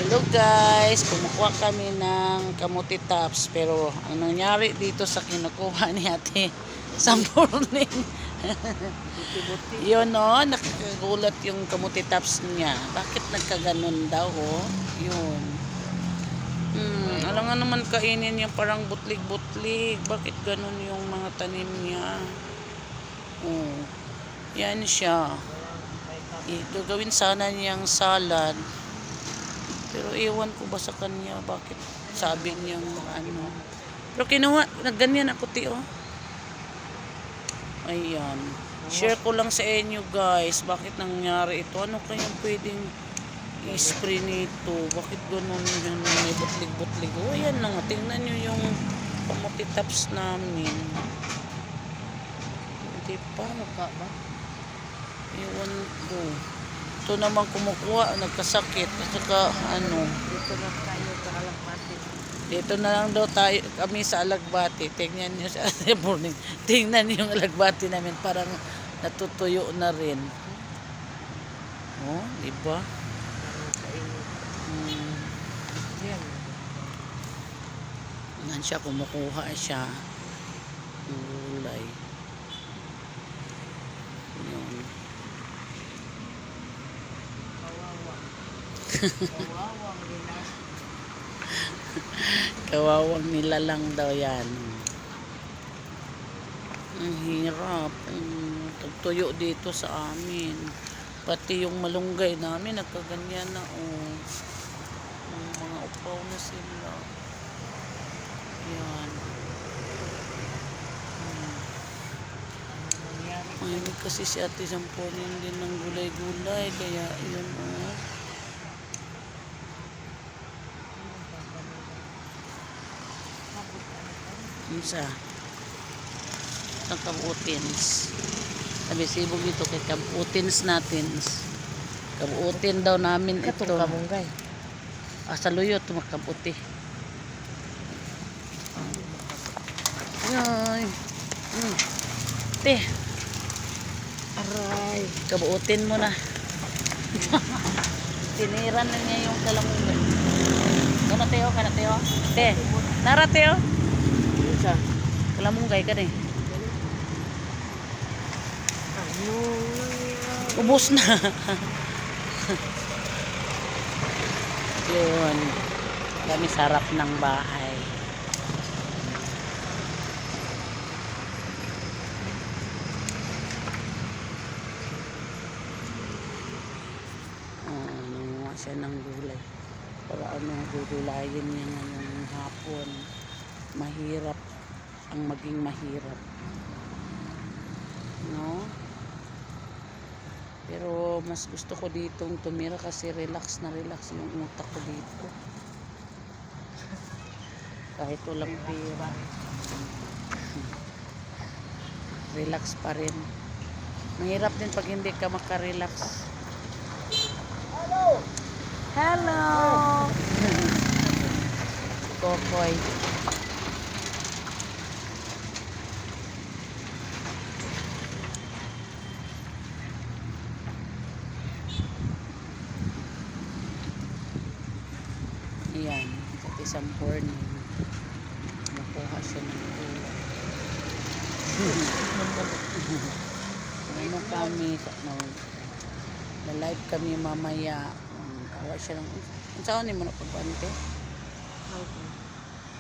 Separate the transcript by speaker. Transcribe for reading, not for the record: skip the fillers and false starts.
Speaker 1: Hello guys, kumukuha kami ng kamuti tops, pero ang nangyari dito sa kinukuha ni ate sa morning yun o, nakakagulat yung kamuti tops niya. Bakit nagkaganon daw o? Yun. Alam nga naman kainin yung parang butlig-butlig. Bakit ganon yung mga tanim niya? Oh, yan siya. Ito gawin sana niyang salad. Pero iwan ko ba sa kanya bakit sabi niya ano. Pero kinuha, nagganyan ako tio. Ayan. Share ko lang sa inyo guys. Bakit nangyari ito? Ano kayang pwedeng i-spray nito? Bakit ganun yung may butlig-butlig? O ayan na nga. Tingnan nyo yung kamuti tops namin. Hindi pa. Maka ba? Iwan ko. Ito naman kumukuha, nagkasakit. At saka ano.
Speaker 2: Dito na tayo sa Alagbati.
Speaker 1: Dito na lang daw tayo, kami sa Alagbati. Tingnan nyo sa morning. Tingnan nyo yung Alagbati namin. Parang natutuyo na rin. Oh, diba?
Speaker 2: Yan.
Speaker 1: Yan siya, kumukuha siya. Gulay. Yun.
Speaker 2: Kawawang nila.
Speaker 1: Kawawang nila lang daw yan. Ang hirap. Tagtuyo dito sa amin. Pati yung malunggay namin nagkaganyan na oh. Mga upaw na sila. Yan. Mahilig kasi si ate Samponin din ng gulay-gulay. Kaya yun oh. Isa. Ang kabutins. Sabi sibog dito kay kabutins natin. Kabutin daw namin ito.
Speaker 2: Katong kamunggay.
Speaker 1: Saluyot makabuti. Ay. Te. Aray. Kabutin mo na. Tiniran na niya yung kalamunggay. Kana teo. Te. Nara teo.
Speaker 2: Isa.
Speaker 1: Kalamunggay ka rin.
Speaker 2: Ano?
Speaker 1: Ubus na. Yun. Kami sarap ng bahay. Nanguha siya ng gulay. Para ano, gugulayin niya ngayong hapon. Mahirap ang maging mahirap. No? Pero mas gusto ko ditong tumira kasi relax na relax yung utak ko dito. Kahit walang pera. Relax pa rin. Mahirap din pag hindi ka makarelax. Hello! Hello! Kokoy. Ayan, at isang morning nakuha siya ng ulam. Ano kami na live kami mamaya. Kawa siya ng saan ni mo na pagbante?
Speaker 2: Okay.